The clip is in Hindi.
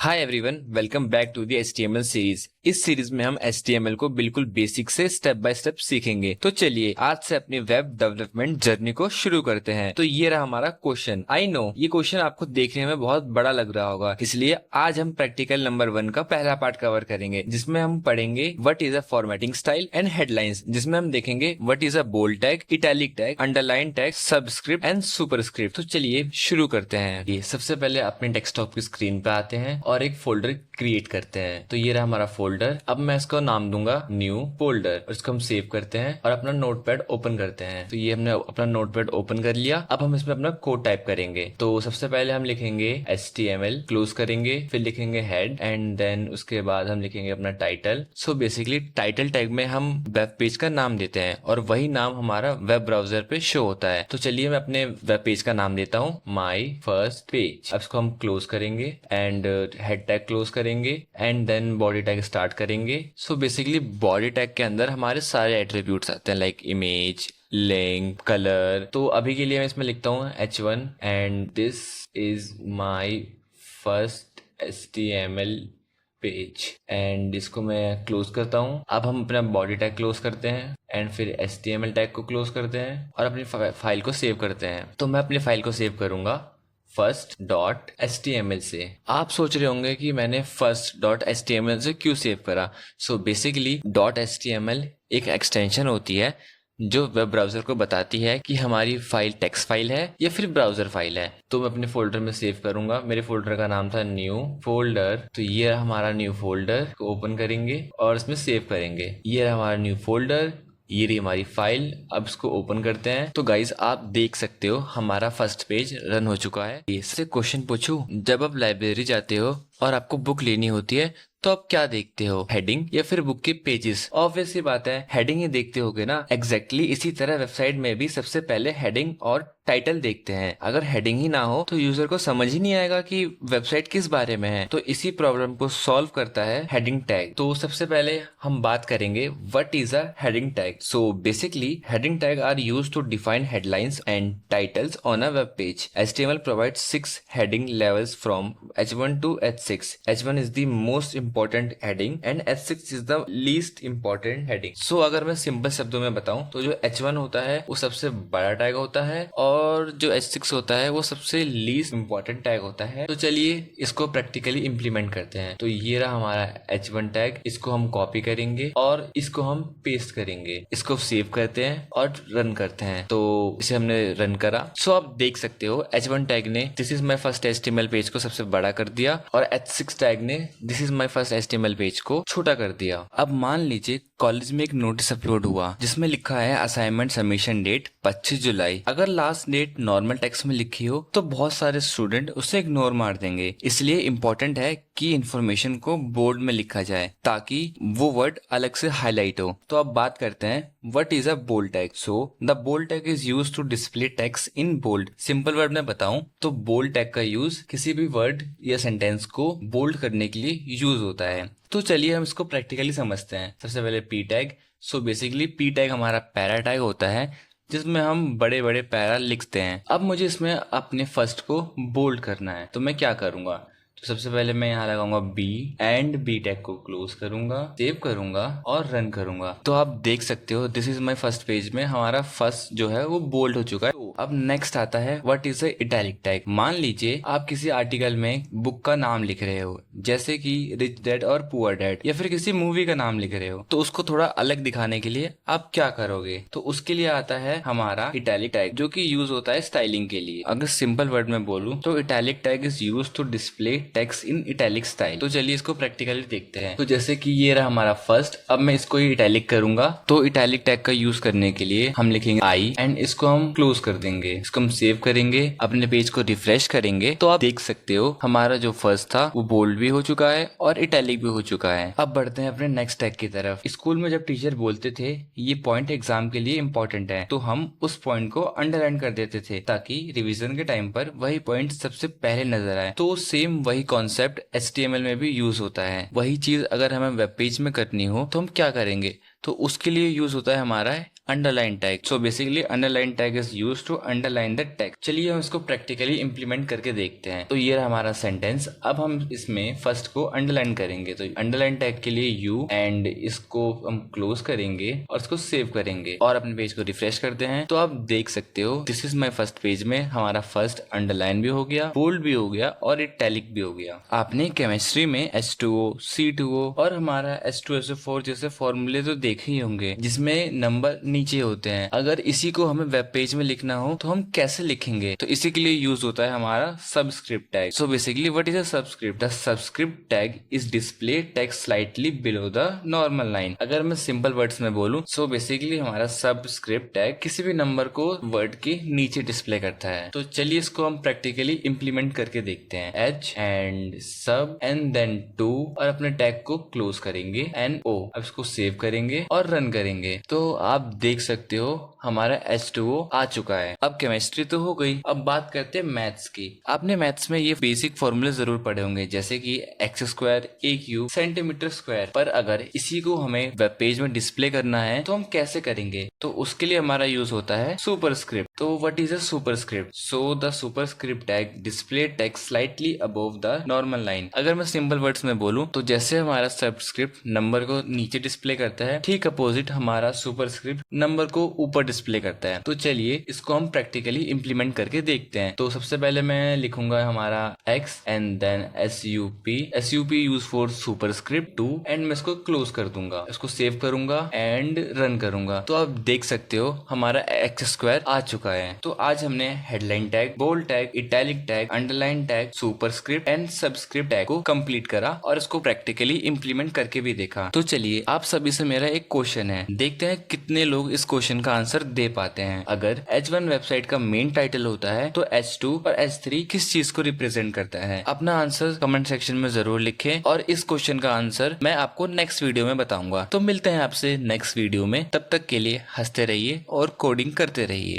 Hi everyone, welcome back to the HTML series. इस सीरीज में हम HTML को बिल्कुल बेसिक से स्टेप बाय स्टेप सीखेंगे। तो चलिए आज से अपनी वेब डेवलपमेंट जर्नी को शुरू करते हैं। तो ये रहा हमारा क्वेश्चन। आई नो ये क्वेश्चन आपको देखने में बहुत बड़ा लग रहा होगा, इसलिए आज हम प्रैक्टिकल नंबर 1 का पहला पार्ट कवर करेंगे, जिसमें हम पढ़ेंगे what is a formatting style and headlines, जिसमें हम देखेंगे what is a bold tag, italic tag, underline tag, subscript and superscript. तो चलिए शुरू करते हैं। ये सबसे पहले अपने डेस्कटॉप की स्क्रीन पे आते हैं और एक फोल्डर क्रिएट करते हैं। तो ये रहा हमारा फोल्डर। अब मैं इसको नाम दूंगा न्यू फोल्डर और इसको हम सेव करते हैं और अपना नोटपैड ओपन करते हैं। तो ये हमने अपना नोटपैड ओपन कर लिया। अब हम इसमें अपना कोड टाइप करेंगे। तो सबसे पहले हम लिखेंगे HTML, क्लोज करेंगे, फिर लिखेंगे हेड एंड देन उसके बाद हम लिखेंगे अपना title. So basically title tag में हम वेब पेज का नाम देते हैं और वही नाम हमारा वेब ब्राउजर पे शो होता है। तो चलिए मैं अपने वेब पेज का नाम देता हूँ माई फर्स्ट पेज। अब इसको हम क्लोज करेंगे एंड हेड टैग क्लोज करेंगे and then body tag start करेंगे। सो बेसिकली बॉडी टैग के अंदर हमारे सारे एट्रीब्यूट्स आते हैं लाइक इमेज, लिंक, कलर। तो अभी के लिए मैं इसमें लिखता हूँ H1 and this is my first HTML page and इसको मैं क्लोज करता हूँ। अब हम अपना बॉडी टैग क्लोज करते हैं एंड फिर HTML टैग को क्लोज करते हैं और अपनी फाइल को सेव करते हैं। तो मैं अपनी फाइल को सेव करूंगा first.html से। आप सोच रहे होंगे कि मैंने first.html से क्यों सेव करा। सो बेसिकली .html एक एक्सटेंशन होती है जो वेब ब्राउजर को बताती है कि हमारी फाइल टेक्स्ट फाइल है या फिर ब्राउजर फाइल है। तो मैं अपने फोल्डर में सेव करूंगा। मेरे फोल्डर का नाम था न्यू फोल्डर। तो ये रहा हमारा न्यू फोल्डर को ओपन करेंगे और इसमें सेव करेंगे। ये रहा हमारा न्यू फोल्डर, ये रही हमारी फाइल। अब इसको ओपन करते हैं। तो गाइज आप देख सकते हो हमारा फर्स्ट पेज रन हो चुका है। इससे क्वेश्चन पूछूं, जब आप लाइब्रेरी जाते हो और आपको बुक लेनी होती है तो आप क्या देखते हो, हेडिंग या फिर बुक के पेजेस? ऑब्वियस सी बात है हेडिंग ही देखते होगे ना। एग्जैक्टली इसी तरह वेबसाइट में भी सबसे पहले हेडिंग और टाइटल देखते हैं। अगर हेडिंग ही ना हो तो यूजर को समझ ही नहीं आएगा कि वेबसाइट किस बारे में है। तो इसी प्रॉब्लम को सॉल्व करता है हेडिंग टैग। तो सबसे पहले हम बात करेंगे what is a heading tag. So basically heading tag are used to define headlines and titles on a web page. HTML provides 6 heading levels from H1 to H6. H1 is the most important heading and H6 is the least important heading. So अगर मैं सिंपल शब्दों में बताऊं तो जो H1 होता है वो सबसे बड़ा टैग होता है और जो H6 होता है वो सबसे लीस्ट इंपॉर्टेंट टैग होता है। तो चलिए इसको प्रैक्टिकली इम्प्लीमेंट करते हैं। तो ये रहा हमारा H1 टैग। इसको हम कॉपी करेंगे और इसको हम पेस्ट करेंगे। इसको सेव करते हैं और रन करते हैं। तो इसे हमने रन करा। सो आप देख सकते हो H1 टैग ने this is my first HTML page को सबसे बड़ा कर दिया और H6 टैग ने this is my first HTML page को छोटा कर दिया। अब मान लीजिए कॉलेज में एक नोटिस अपलोड हुआ जिसमें लिखा है असाइनमेंट सबमिशन डेट 25 जुलाई। अगर लास्ट डेट नॉर्मल टेक्स्ट में लिखी हो तो बहुत सारे स्टूडेंट उसे इग्नोर मार देंगे। इसलिए इम्पोर्टेंट है कि इंफॉर्मेशन को बोल्ड में लिखा जाए ताकि वो वर्ड अलग से हाईलाइट हो। तो अब बात करते हैं what is a bold tag. So the bold tag is used to display text in bold. Simple word में बताऊं तो बोल्ड टैग का यूज किसी भी वर्ड या सेंटेंस को बोल्ड करने के लिए यूज होता है। तो चलिए हम इसको प्रैक्टिकली समझते हैं। सबसे पहले P tag. So basically P tag हमारा पैरा टैग होता है जिसमें हम बड़े बड़े पैरा लिखते हैं। अब मुझे इसमें अपने फर्स्ट को बोल्ड करना है तो मैं क्या करूंगा। तो सबसे पहले मैं यहाँ लगाऊंगा बी एंड बी टैग को क्लोज करूंगा, सेव करूंगा और रन करूंगा। तो आप देख सकते हो this is my first page में हमारा फर्स्ट जो है वो बोल्ड हो चुका है। तो अब नेक्स्ट आता है what is a italic tag. मान लीजिए आप किसी आर्टिकल में बुक का नाम लिख रहे हो जैसे कि रिच डैड और पुअर डैड या फिर किसी मूवी का नाम लिख रहे हो तो उसको थोड़ा अलग दिखाने के लिए आप क्या करोगे। तो उसके लिए आता है हमारा इटैलिक टैग जो कि यूज होता है स्टाइलिंग के लिए। अगर सिंपल वर्ड में बोलूं तो italic tag is use to display text in italic style. तो चलिए इसको प्रैक्टिकली देखते हैं। तो जैसे कि ये रहा हमारा फर्स्ट। अब मैं इसको ही इटैलिक करूंगा। तो इटैलिक टैग का यूज करने के लिए हम लिखेंगे आई एंड इसको हम क्लोज कर देंगे। इसको हम सेव करेंगे, अपने पेज को रिफ्रेश करेंगे। तो आप देख सकते हो हमारा जो फर्स्ट था वो बोल्ड भी हो चुका है और इटैलिक भी हो चुका है। अब बढ़ते हैं अपने नेक्स्ट टैग की तरफ। स्कूल में जब टीचर बोलते थे ये पॉइंट एग्जाम के लिए इंपॉर्टेंट है तो हम उस पॉइंट को अंडरलाइन कर देते थे ताकि रिवीजन के टाइम पर वही पॉइंट सबसे पहले नजर आए। तो सेम वही कॉन्सेप्ट HTML में भी यूज होता है। वही चीज अगर हमें वेब पेज में करनी हो तो हम क्या करेंगे। तो उसके लिए यूज होता है हमारा underline tag. So basically underline tag is used to underline the text. चलिए हम इसको प्रैक्टिकली इंप्लीमेंट करके देखते हैं। तो ये रहा हमारा सेंटेंस। अब हम इसमें फर्स्ट को अंडरलाइन करेंगे। तो अंडरलाइन टैग के लिए यू, एंड इसको हम क्लोज करेंगे और इसको सेव करेंगे और अपने पेज को रिफ्रेश करते हैं। तो आप देख सकते हो this is my first page में हमारा फर्स्ट अंडरलाइन भी हो गया, बोल्ड भी हो गया और इटैलिक भी हो गया। आपने केमिस्ट्री में H2O, C2O और हमारा H2SO4 जैसे फॉर्मूले तो देखे ही होंगे जिसमें नंबर नीचे होते हैं। अगर इसी को हमें वेब पेज में लिखना हो तो हम कैसे लिखेंगे? तो इसी के लिए यूज होता है हमारा subscript tag. So basically what is a subscript? The subscript tag is display text slightly below the normal line. अगर मैं सिंपल वर्ड्स में बोलूं, सो बेसिकली हमारा सबस्क्रिप्ट टैग किसी भी नंबर को वर्ड के नीचे डिस्प्ले करता है। तो चलिए इसको हम प्रैक्टिकली इंप्लीमेंट करके देखते हैं। H एंड सब एंड देन 2 और अपने टैग को क्लोज करेंगे एंड O। अब इसको सेव करेंगे और रन करेंगे। तो आप देख सकते हो हमारा H2O आ चुका है। अब केमिस्ट्री तो हो गई, अब बात करते हैं मैथ्स की। आपने मैथ्स में ये बेसिक फॉर्मूले जरूर पढ़े होंगे जैसे कि x² a³ सेंटीमीटर स्क्वायर। पर अगर इसी को हमें वेब पेज में डिस्प्ले करना है तो हम कैसे करेंगे? तो उसके लिए हमारा यूज होता है सुपरस्क्रिप्ट। तो what is a superscript? So the superscript tag display text slightly above the normal line. अगर मैं सिंपल वर्ड्स में बोलूं तो जैसे हमारा सबस्क्रिप्ट नंबर को नीचे डिस्प्ले करता है, ठीक अपोजिट हमारा सुपरस्क्रिप्ट नंबर को ऊपर डिस्प्ले करता है। तो चलिए इसको हम प्रैक्टिकली इंप्लीमेंट करके देखते हैं। तो सबसे पहले मैं लिखूंगा हमारा x and then SUP use for superscript 2 and मैं इसको क्लोज कर दूंगा, इसको सेव करूंगा एंड रन करूंगा। तो आप देख सकते हो हमारा x² आ चुका है। तो आज हमने headline tag, bold tag, italic tag, underline tag, superscript and subscript tag को कंप्लीट करा और इसको प्रैक्टिकली इंप्लीमेंट करके भी देखा। तो चलिए आप सभी से मेरा एक क्वेश्चन है, देखते हैं कितने लोग इस क्वेश्चन का आंसर दे पाते हैं। अगर H1 वेबसाइट का मेन टाइटल होता है तो H2 और H3 किस चीज को रिप्रेजेंट करता है? अपना आंसर कमेंट सेक्शन में जरूर लिखें और इस क्वेश्चन का आंसर मैं आपको नेक्स्ट वीडियो में बताऊंगा। तो मिलते हैं आपसे नेक्स्ट वीडियो में, तब तक के लिए हंसते रहिए और कोडिंग करते रहिए।